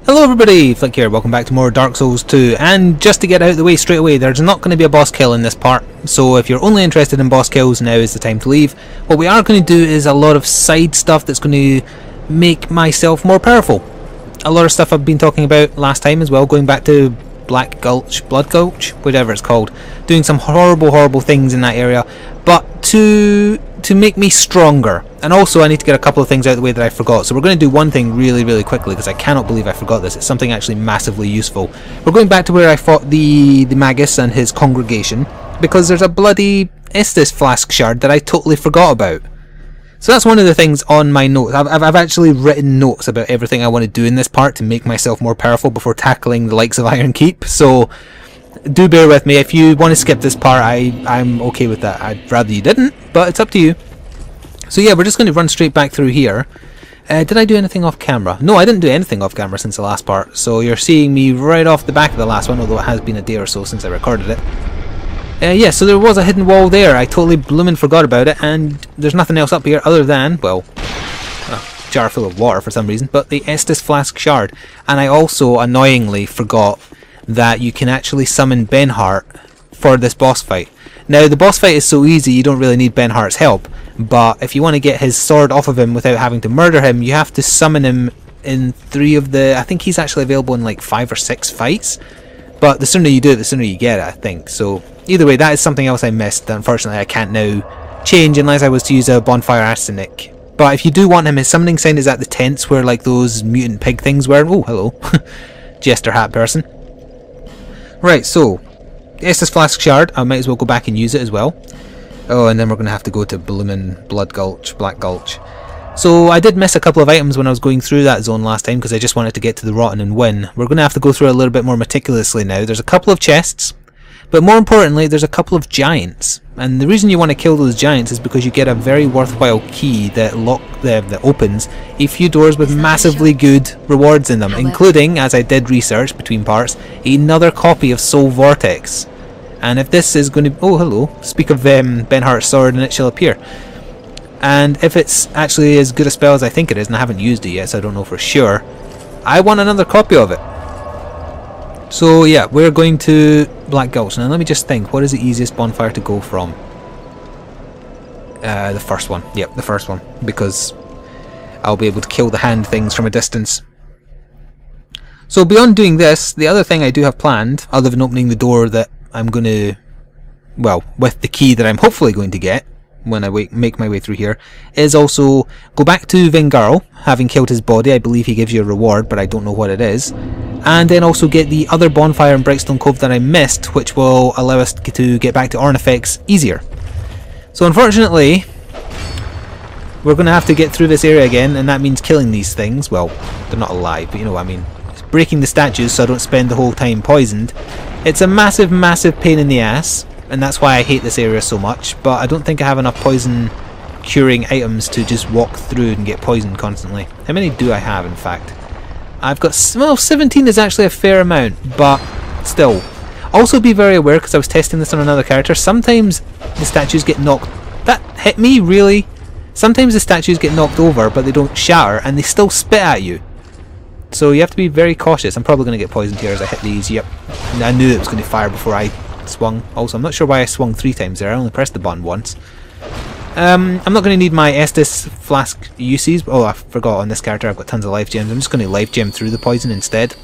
Hello everybody, Flik here, welcome back to more Dark Souls 2, and just to get out of the way straight away, there's not going to be a boss kill in this part, so if you're only interested in boss kills, now is the time to leave. What we are going to do is a lot of side stuff that's going to make myself more powerful. A lot of stuff I've been talking about last time as well, going back to Blood Gulch, whatever it's called, doing some horrible things in that area, but to make me stronger. And also I need to get a couple of things out of the way that I forgot, so we're going to do one thing really quickly because I cannot believe I forgot this. It's something actually massively useful. We're going back to where I fought the Magus and his congregation, because there's a bloody Estus flask shard that I totally forgot about. So that's one of the things on my notes. I've actually written notes about everything I want to do in this part to make myself more powerful before tackling the likes of Iron Keep. So do bear with me. If you want to skip this part, I'm okay with that. I'd rather you didn't, but it's up to you. So yeah, we're just going to run straight back through here. Did I do anything off camera? No, I didn't do anything off camera since the last part. So you're seeing me right off the back of the last one, although it has been a day or so since I recorded it. Yeah, so there was a hidden wall there. I totally bloomin' forgot about it, and there's nothing else up here other than, well, a jar full of water for some reason, but the Estus flask shard. And I also annoyingly forgot that you can actually summon Benhart for this boss fight. Now, the boss fight is so easy you don't really need Benhart's help, but if you want to get his sword off of him without having to murder him, you have to summon him in 3 of the... I think he's actually available in like 5 or 6 fights, but the sooner you do it, the sooner you get it, I think. So either way, that is something else I missed that unfortunately I can't now change unless I was to use a bonfire arsenic. But if you do want him, his summoning sign is at the tents where like those mutant pig things were. Oh, hello. Jester hat person. Right, so Estus flask shard, I might as well go back and use it as well. Oh, and then we're going to have to go to bloomin' Black Gulch. So I did miss a couple of items when I was going through that zone last time because I just wanted to get to the Rotten and win. We're going to have to go through it a little bit more meticulously now. There's a couple of chests, but more importantly there's a couple of giants. And the reason you want to kill those giants is because you get a very worthwhile key that opens a few doors with massively good rewards in them, including, as I did research between parts, another copy of Soul Vortex. And if this is going to... oh, hello. Speak of Benhart's sword and it shall appear. And if it's actually as good a spell as I think it is, and I haven't used it yet so I don't know for sure, I want another copy of it. So yeah, we're going to Black Gulch. Now let me just think, what is the easiest bonfire to go from? The first one. Yep, the first one. Because I'll be able to kill the hand things from a distance. So beyond doing this, the other thing I do have planned, other than opening the door that I'm going to... well, with the key that I'm hopefully going to get when I make my way through here, is also go back to Vengarl, having killed his body. I believe he gives you a reward, but I don't know what it is. And then also get the other bonfire in Brightstone Cove that I missed, which will allow us to get back to Ornifex easier. So unfortunately, we're going to have to get through this area again, and that means killing these things. Well, they're not alive, but you know what I mean. It's breaking the statues so I don't spend the whole time poisoned. It's a massive pain in the ass, and that's why I hate this area so much, but I don't think I have enough poison curing items to just walk through and get poisoned constantly. How many do I have, in fact? I've got... well, 17 is actually a fair amount, but still. Also be very aware, because I was testing this on another character, sometimes the statues get knocked... that hit me, really? Sometimes the statues get knocked over, but they don't shatter, and they still spit at you. So you have to be very cautious. I'm probably going to get poisoned here as I hit these. Yep. I knew it was going to fire before I swung. Also, I'm not sure why I swung 3 times there. I only pressed the button once. I'm not going to need my Estus flask uses. Oh, I forgot on this character I've got tons of life gems. I'm just going to life gem through the poison instead.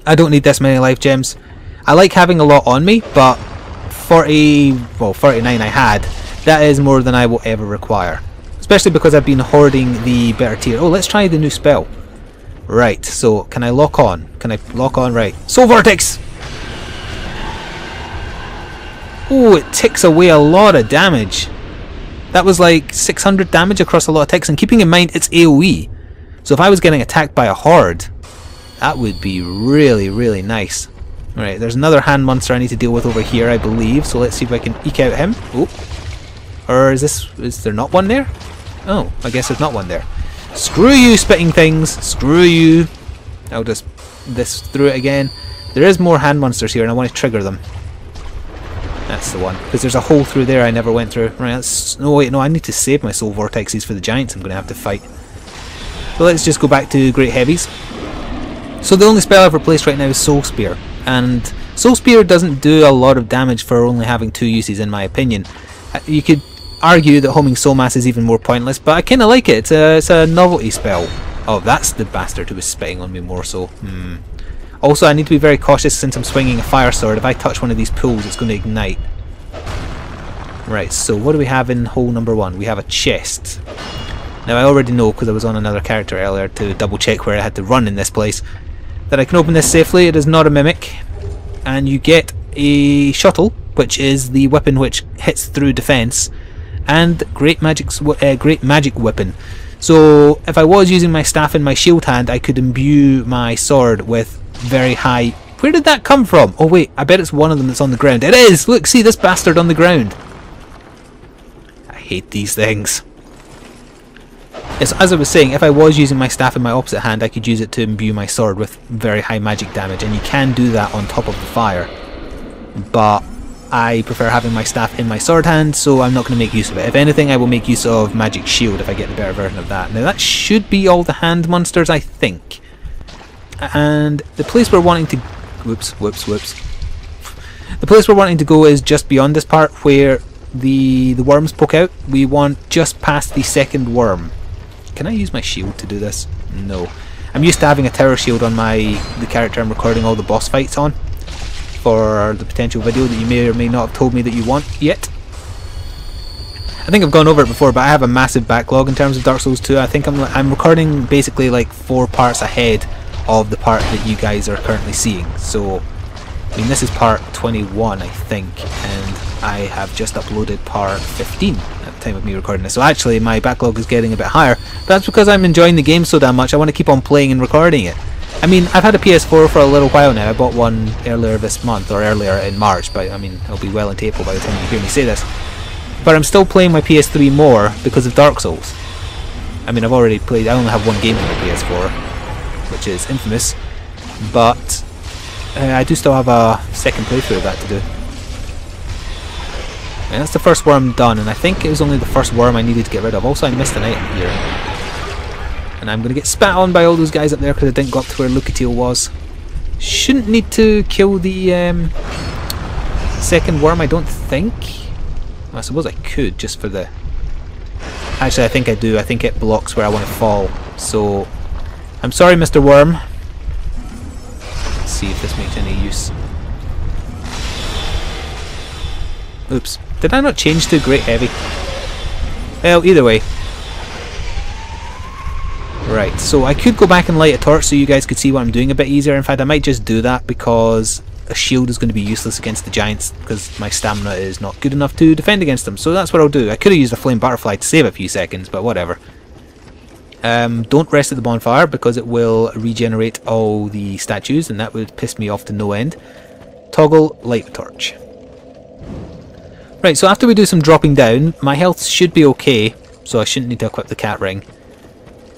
I don't need this many life gems. I like having a lot on me, but 49 I had. That is more than I will ever require. Especially because I've been hoarding the better tier. Oh, let's try the new spell. Right, so can I lock on? Can I lock on? Right. Soul Vortex! Oh, it ticks away a lot of damage. That was like 600 damage across a lot of ticks, and keeping in mind it's AoE. So if I was getting attacked by a horde, that would be really nice. Alright, there's another hand monster I need to deal with over here, I believe, so let's see if I can eke out him. Oh. Or is there not one there? Oh, I guess there's not one there. Screw you, spitting things! Screw you! I'll just this through it again. There is more hand monsters here and I want to trigger them. That's the one. Because there's a hole through there I never went through. Right, that's... no, wait, no, I need to save my soul vortexes for the giants I'm going to have to fight. So let's just go back to Great Heavies. So the only spell I've replaced right now is Soul Spear, and Soul Spear doesn't do a lot of damage for only having 2 uses in my opinion. You could argue that Homing Soul Mass is even more pointless, but I kind of like it. It's a novelty spell. Oh, that's the bastard who was spitting on me more so. Also, I need to be very cautious since I'm swinging a fire sword. If I touch one of these pools, it's going to ignite. Right, so what do we have in hole number 1? We have a chest. Now I already know, because I was on another character earlier to double check where I had to run in this place, that I can open this safely. It is not a mimic. And you get a shuttle, which is the weapon which hits through defense, and great magic weapon. So if I was using my staff in my shield hand, I could imbue my sword with very high... Where did that come from? Oh wait, I bet it's one of them that's on the ground. It is! Look, see this bastard on the ground. I hate these things. As I was saying, if I was using my staff in my opposite hand, I could use it to imbue my sword with very high magic damage, and you can do that on top of the fire. But I prefer having my staff in my sword hand, so I'm not going to make use of it. If anything, I will make use of Magic Shield if I get the better version of that. Now that should be all the hand monsters, I think. And the place we're wanting to... Whoops. The place we're wanting to go is just beyond this part where the worms poke out. We want just past the second worm. Can I use my shield to do this? No. I'm used to having a tower shield on the character I'm recording all the boss fights on, for the potential video that you may or may not have told me that you want yet. I think I've gone over it before, but I have a massive backlog in terms of Dark Souls 2. I think I'm recording basically like 4 parts ahead of the part that you guys are currently seeing. So, I mean, this is part 21, I think, and I have just uploaded part 15 at the time of me recording this. So actually, my backlog is getting a bit higher. But that's because I'm enjoying the game so damn much. I want to keep on playing and recording it. I mean, I've had a PS4 for a little while now. I bought one earlier this month, or earlier in March, but I mean, it'll be well into April by the time you hear me say this. But I'm still playing my PS3 more because of Dark Souls. I mean, I only have one game on my PS4, which is Infamous, but I do still have a second playthrough of that to do. And that's the first worm done, and I think it was only the first worm I needed to get rid of. Also, I missed an item here. And I'm going to get spat on by all those guys up there because I didn't go up to where Lucatiel was. Shouldn't need to kill the second worm, I don't think. I suppose I could, just for the... Actually, I think I do. I think it blocks where I want to fall. So, I'm sorry, Mr. Worm. Let's see if this makes any use. Oops. Did I not change to Great Heavy? Well, either way. Right, so I could go back and light a torch so you guys could see what I'm doing a bit easier. In fact, I might just do that because a shield is going to be useless against the giants because my stamina is not good enough to defend against them. So that's what I'll do. I could have used a flame butterfly to save a few seconds, but whatever. Don't rest at the bonfire because it will regenerate all the statues and that would piss me off to no end. Toggle light the torch. Right, so after we do some dropping down, my health should be okay, so I shouldn't need to equip the cat ring.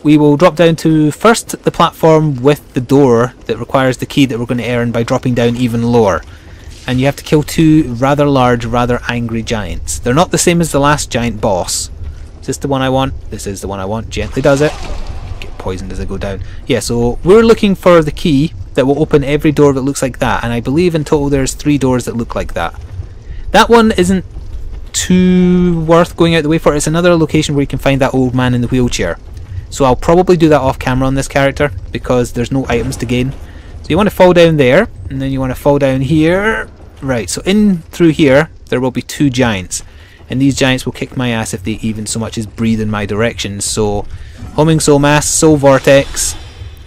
We will drop down to first the platform with the door that requires the key that we're going to earn by dropping down even lower. And you have to kill 2 rather large, rather angry giants. They're not the same as the last giant boss. Is this the one I want? This is the one I want. Gently does it. Get poisoned as I go down. Yeah, so we're looking for the key that will open every door that looks like that. And I believe in total there's 3 doors that look like that. That one isn't too worth going out the way for. It's another location where you can find that old man in the wheelchair. So I'll probably do that off camera on this character because there's no items to gain. So you want to fall down there and then you want to fall down here. Right, so in through here there will be 2 giants. And these giants will kick my ass if they even so much as breathe in my direction. So Homing Soul Mass, Soul Vortex,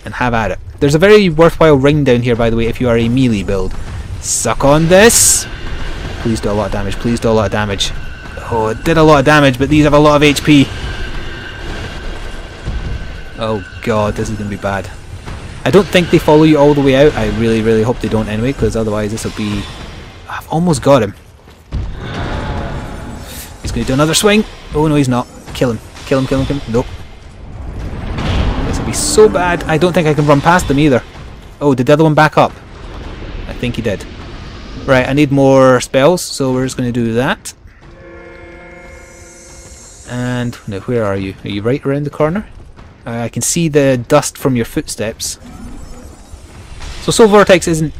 and have at it. There's a very worthwhile ring down here, by the way, if you are a melee build. Suck on this. Please do a lot of damage, please do a lot of damage. Oh, it did a lot of damage, but these have a lot of HP. Oh god, this is going to be bad. I don't think they follow you all the way out. I really, really hope they don't anyway, because otherwise this will be... I've almost got him. He's going to do another swing. Oh no, he's not. Kill him. Kill him, kill him, kill him. Nope. This will be so bad. I don't think I can run past them either. Oh, did the other one back up? I think he did. Right, I need more spells, so we're just going to do that. And now, where are you? Are you right around the corner? I can see the dust from your footsteps. So Soul Vortex isn't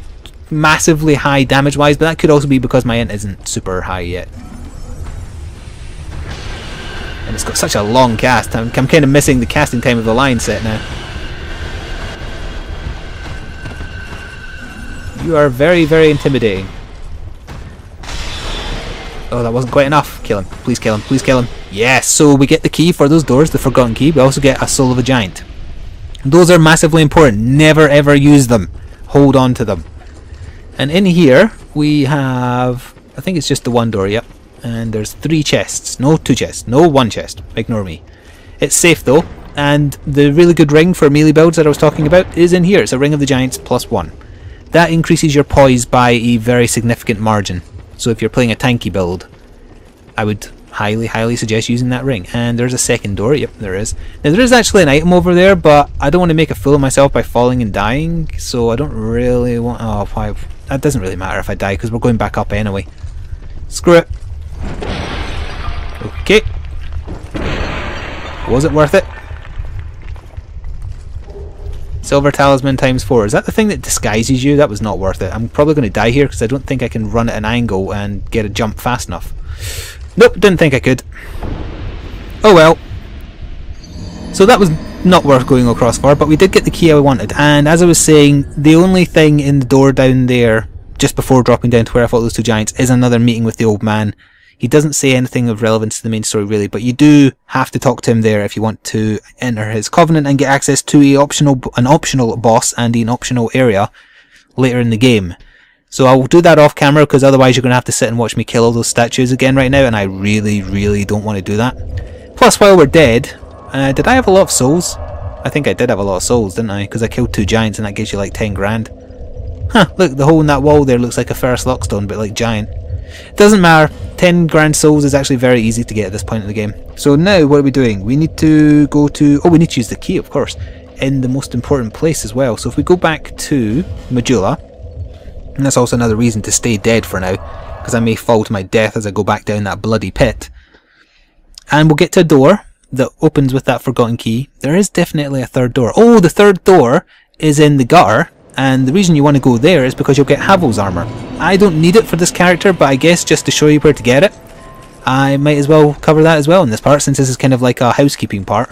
massively high damage wise, but that could also be because my int isn't super high yet. And it's got such a long cast. I'm kind of missing the casting time of the lion set now. You are very, very intimidating. Oh, that wasn't quite enough. Kill him. Please kill him. Please kill him. Yes, so we get the key for those doors, the Forgotten Key. We also get a Soul of a Giant. Those are massively important. Never ever use them. Hold on to them. And in here, we have... I think it's just the one door, yep. And there's 3 chests. No 2 chests. No 1 chest. Ignore me. It's safe though. And the really good ring for melee builds that I was talking about is in here. It's a Ring of the Giants +1. That increases your poise by a very significant margin. So if you're playing a tanky build, I would highly suggest using that ring. And there's a second door. Yep, there is. Now there is actually an item over there, but I don't want to make a fool of myself by falling and dying, so I don't really want... Oh, why? That doesn't really matter if I die, because we're going back up anyway. Screw it. Okay. Was it worth it? Silver Talisman ×4. Is that the thing that disguises you? That was not worth it. I'm probably going to die here because I don't think I can run at an angle and get a jump fast enough. Nope, didn't think I could. Oh well. So that was not worth going across for, but we did get the key I wanted. And as I was saying, the only thing in the door down there, just before dropping down to where I fought those 2 giants, is another meeting with the old man. He doesn't say anything of relevance to the main story really, but you do have to talk to him there if you want to enter his covenant and get access to an optional boss and an optional area later in the game. So I will do that off camera, because otherwise you're going to have to sit and watch me kill all those statues again right now, and I really don't want to do that. Plus, while we're dead, did I have a lot of souls? I think I did have a lot of souls, didn't I? Because I killed 2 giants and that gives you like 10 grand. Huh, look, the hole in that wall there looks like a Ferris Lockstone, but like giant. Doesn't matter, 10 grand souls is actually very easy to get at this point in the game. So now, what are we doing? We need to go to... Oh, we need to use the key, of course, in the most important place as well. So if we go back to Majula, and that's also another reason to stay dead for now, because I may fall to my death as I go back down that bloody pit. And we'll get to a door that opens with that Forgotten Key. There is definitely a third door. Oh, the third door is in the gutter. And the reason you want to go there is because you'll get Havels armor. I don't need it for this character, but I guess just to show you where to get it, I might as well cover that as well in this part, since this is kind of like a housekeeping part.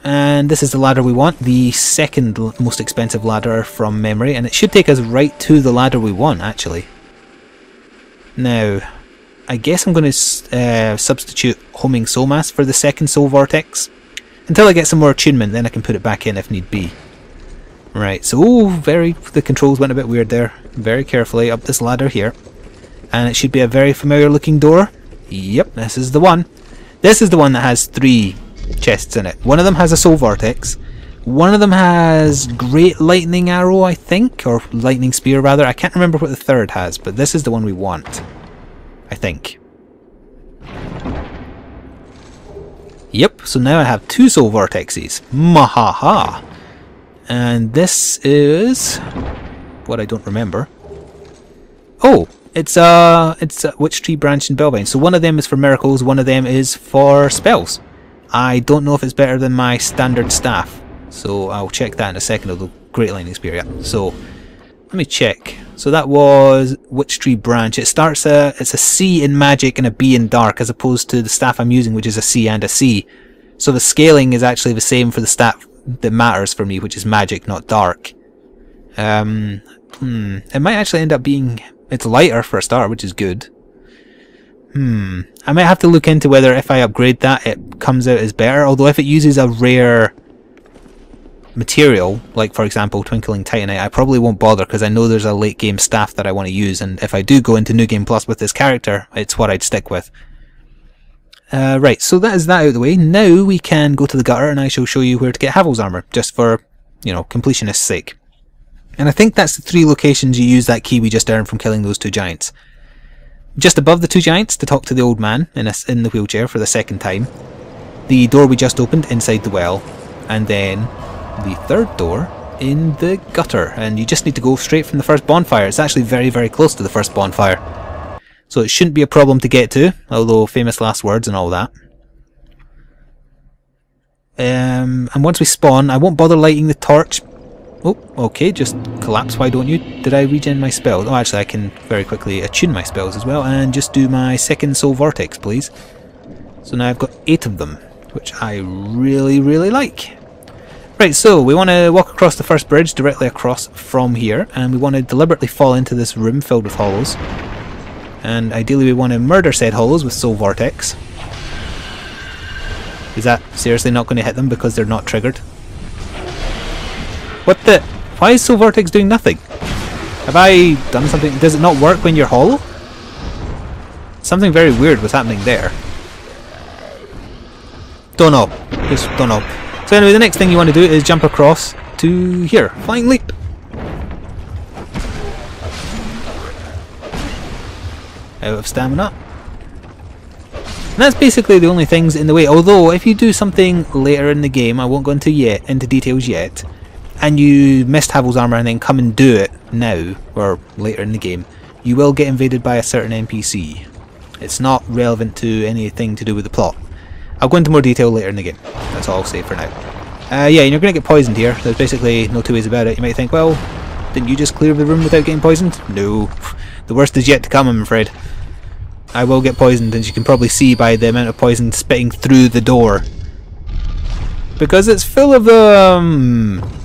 And this is the ladder we want, the second most expensive ladder from memory, and it should take us right to the ladder we want, actually. Now, I guess I'm going to substitute Homing Soul Mass for the second Soul Vortex. Until I get some more attunement, then I can put it back in if need be. Right, so the controls went a bit weird there. Very carefully up this ladder here. And it should be a very familiar looking door. Yep, this is the one. This is the one that has 3 chests in it. One of them has a Soul Vortex. One of them has Great Lightning Arrow, I think, or Lightning Spear rather. I can't remember what the third has, but this is the one we want, I think. Yep, so now I have 2 Soul Vortexes. Mahaha! And this is what I don't remember. Oh, it's a Witch Tree Branch and Bellvine. So one of them is for miracles, one of them is for spells. I don't know if it's better than my standard staff, so I'll check that in a second. Although Great Lightning Spear, yeah. So let me check. So that was Witch Tree Branch. It starts it's a C in magic and a B in dark, as opposed to the staff I'm using, which is a C and a C. So the scaling is actually the same for the staff that matters for me, which is magic, not dark. It might actually end up being... It's lighter for a start, which is good. I might have to look into whether if I upgrade that, it comes out as better. Although if it uses a rare material, like for example Twinkling Titanite, I probably won't bother, because I know there's a late game staff that I want to use, and if I do go into New Game Plus with this character, it's what I'd stick with. Right, so that is that out of the way. Now we can go to the gutter and I shall show you where to get Havels armor, just for, you know, completionist's sake. And I think that's the 3 locations you use that key we just earned from killing those 2 giants. Just above the 2 giants to talk to the old man in the wheelchair for the second time. The door we just opened inside the well. And then the third door in the gutter. And you just need to go straight from the first bonfire. It's actually very close to the first bonfire. So it shouldn't be a problem to get to, although famous last words and all that. And once we spawn, I won't bother lighting the torch. Oh, okay, just collapse, why don't you? Did I regen my spells? Oh, actually I can very quickly attune my spells as well, and just do my second soul vortex, please. So now I've got 8 of them, which I really, really like. Right, so we want to walk across the first bridge directly across from here, and we want to deliberately fall into this room filled with hollows. And ideally we want to murder said hollows with soul vortex. Is that seriously not going to hit them because they're not triggered? What the? Why is soul vortex doing nothing? Have I done something? Does it not work when you're hollow? Something very weird was happening there. Don't know. Just don't know. So anyway, the next thing you want to do is jump across to here. Flying leap. Out of stamina. And that's basically the only things in the way. Although, if you do something later in the game, I won't go into details yet, and you missed Havels' armor and then come and do it now, or later in the game, you will get invaded by a certain NPC. It's not relevant to anything to do with the plot. I'll go into more detail later in the game. That's all I'll say for now. Yeah, and you're going to get poisoned here. There's basically no two ways about it. You might think, well, didn't you just clear the room without getting poisoned? No. The worst is yet to come, I'm afraid. I will get poisoned, as you can probably see by the amount of poison spitting through the door. Because it's full of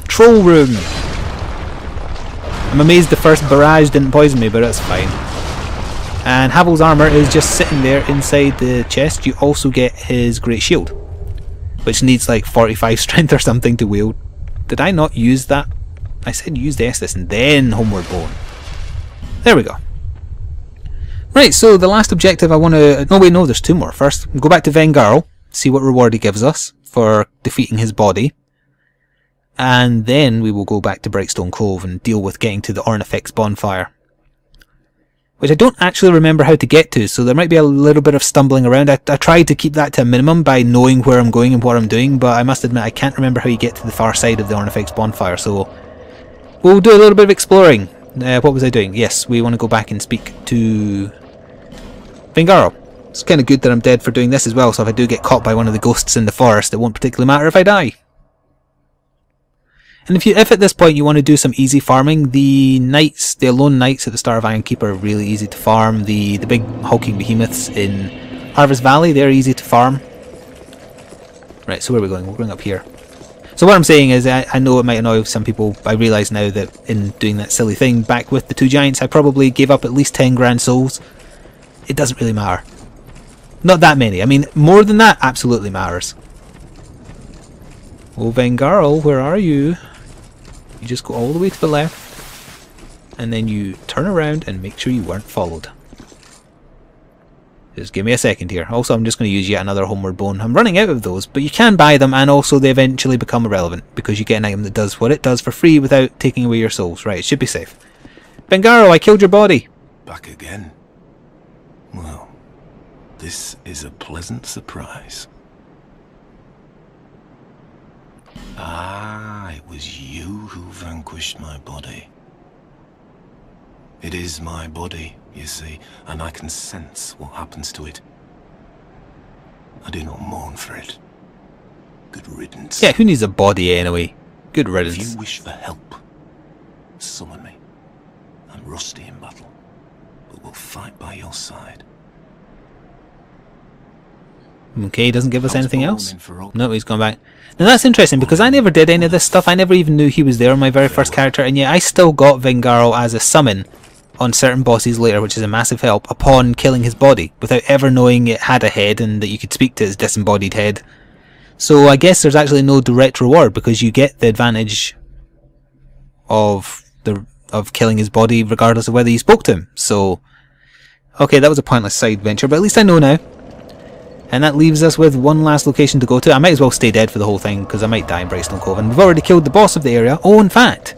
troll room. I'm amazed the first barrage didn't poison me, but that's fine. And Havels' armor is just sitting there inside the chest. You also get his great shield, which needs like 45 strength or something to wield. Did I not use that? I said use the Estus and then Homeward Bone. There we go. Right, so the last objective I want to... No, wait, no, there's 2 more. First, go back to Vengarl, see what reward he gives us for defeating his body. And then we will go back to Brightstone Cove and deal with getting to the Ornifex bonfire, which I don't actually remember how to get to, so there might be a little bit of stumbling around. I tried to keep that to a minimum by knowing where I'm going and what I'm doing, but I must admit I can't remember how you get to the far side of the Ornifex bonfire, so we'll do a little bit of exploring. What was I doing? Yes, we want to go back and speak to Vengarl. It's kind of good that I'm dead for doing this as well, so if I do get caught by one of the ghosts in the forest, it won't particularly matter if I die. And if at this point you want to do some easy farming, the knights, the alone knights at the start of Ironkeep are really easy to farm. The big hulking behemoths in Harvest Valley, they're easy to farm. Right, so where are we going? We're going up here. So what I'm saying is, I know it might annoy some people, but I realise now that in doing that silly thing back with the 2 giants, I probably gave up at least 10 grand souls. It doesn't really matter. Not that many. I mean, more than that absolutely matters. Oh, Vengarl, where are you? You just go all the way to the left, and then you turn around and make sure you weren't followed. Just give me a second here. Also, I'm just going to use yet another Homeward Bone. I'm running out of those, but you can buy them, and also they eventually become irrelevant, because you get an item that does what it does for free without taking away your souls. Right, it should be safe. Bengarl, I killed your body. Back again? Well, this is a pleasant surprise. Ah, it was you who vanquished my body. It is my body, you see, and I can sense what happens to it. I do not mourn for it. Good riddance. Yeah, who needs a body anyway? Good riddance. If you wish for help, summon me. I'm rusty in battle, but will fight by your side. Okay, he doesn't give us anything else? No, he's gone back. Now that's interesting, because I never did any of this stuff. I never even knew he was there on my very first character, and yet I still got Vengarl as a summon on certain bosses later, which is a massive help, upon killing his body, without ever knowing it had a head and that you could speak to his disembodied head. So I guess there's actually no direct reward, because you get the advantage of killing his body regardless of whether you spoke to him. So, okay, that was a pointless side venture, but at least I know now. And that leaves us with one last location to go to. I might as well stay dead for the whole thing, because I might die in Brightstone Cove. And we've already killed the boss of the area. Oh, in fact,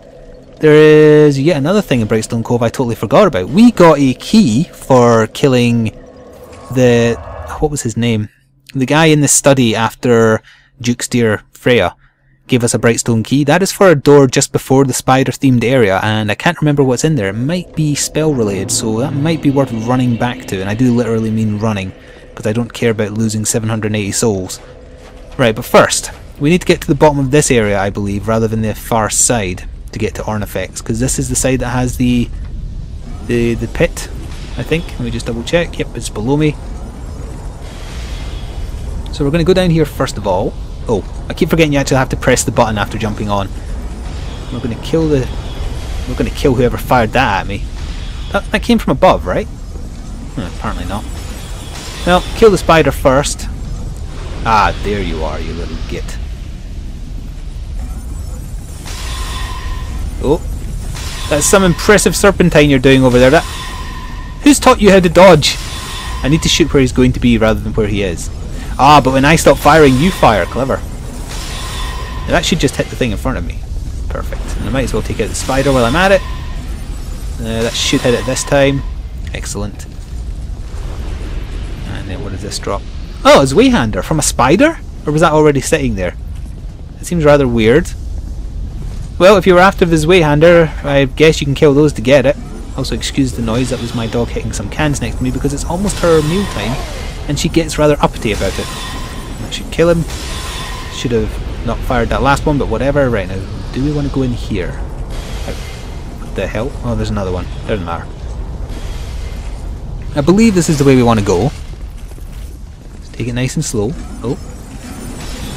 there is yet another thing in Brightstone Cove I totally forgot about. We got a key for killing the... what was his name? The guy in the study after Duke's dear Freya gave us a Brightstone key. That is for a door just before the spider-themed area, and I can't remember what's in there. It might be spell-related, so that might be worth running back to. And I do literally mean running, because I don't care about losing 780 souls. Right, but first, we need to get to the bottom of this area, I believe, rather than the far side, to get to Ornifex, because this is the side that has the pit, I think. Let me just double check. Yep, it's below me. So we're going to go down here first of all. Oh, I keep forgetting you actually have to press the button after jumping on. We're going to kill whoever fired that at me. That came from above, right? Apparently not. Well, kill the spider first. Ah, there you are, you little git. Oh, that's some impressive serpentine you're doing over there. Who's taught you how to dodge? I need to shoot where he's going to be rather than where he is. Ah, but when I stop firing, you fire. Clever. Now that should just hit the thing in front of me. Perfect. And I might as well take out the spider while I'm at it. That should hit it this time. Excellent. And then what does this drop? Oh, it's Wayhander from a spider? Or was that already sitting there? It seems rather weird. Well, if you were after this Wayhander, I guess you can kill those to get it. Also, excuse the noise, that was my dog hitting some cans next to me because it's almost her meal time and she gets rather uppity about it. I should kill him. Should have not fired that last one, but whatever. Right now, do we want to go in here? What the hell? Oh, there's another one. Doesn't matter. I believe this is the way we want to go. Let's take it nice and slow. Oh.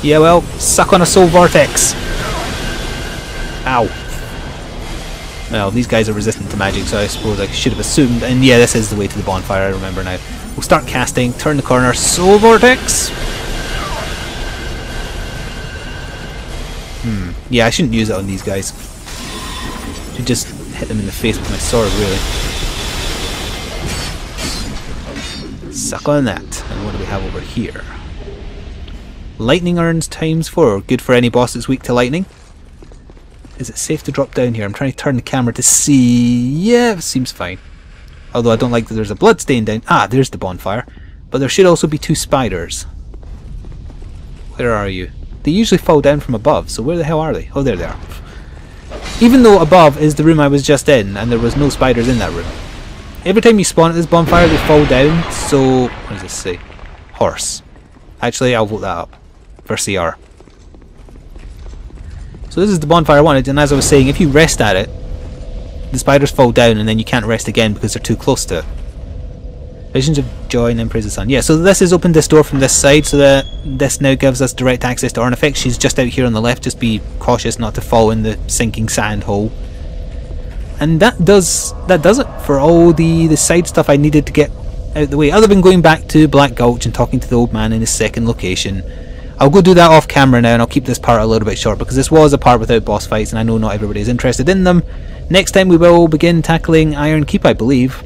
Yeah, well, suck on a soul vortex. Ow. Well, these guys are resistant to magic, so I suppose I should have assumed. And yeah, this is the way to the bonfire, I remember now. We'll start casting, turn the corner, soul vortex. Yeah, I shouldn't use it on these guys. Should just hit them in the face with my sword, really. Suck on that. And what do we have over here? Lightning urns ×4. Good for any boss that's weak to lightning. Is it safe to drop down here? I'm trying to turn the camera to see. Yeah, it seems fine. Although I don't like that there's a blood stain down. Ah, there's the bonfire. But there should also be 2 spiders. Where are you? They usually fall down from above, so where the hell are they? Oh, there they are. Even though above is the room I was just in, and there was no spiders in that room. Every time you spawn at this bonfire, they fall down, so... What does this say? Horse. Actually, I'll vote that up. For CR. So this is the bonfire I wanted, and as I was saying, if you rest at it, the spiders fall down and then you can't rest again because they're too close to it. Visions of Joy and then Praise the Sun. Yeah, so this has opened this door from this side, so that this now gives us direct access to Ornifex. She's just out here on the left, just be cautious not to fall in the sinking sand hole. And that does it for all the side stuff I needed to get out the way, other than going back to Black Gulch and talking to the old man in his second location. I'll go do that off camera now, and I'll keep this part a little bit short because this was a part without boss fights and I know not everybody is interested in them. Next time we will begin tackling Iron Keep, I believe.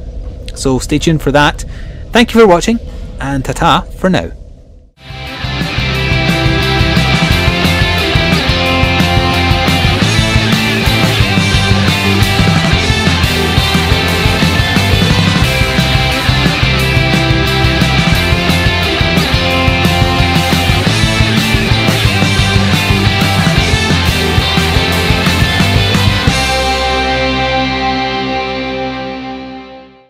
So stay tuned for that. Thank you for watching, and ta-ta for now.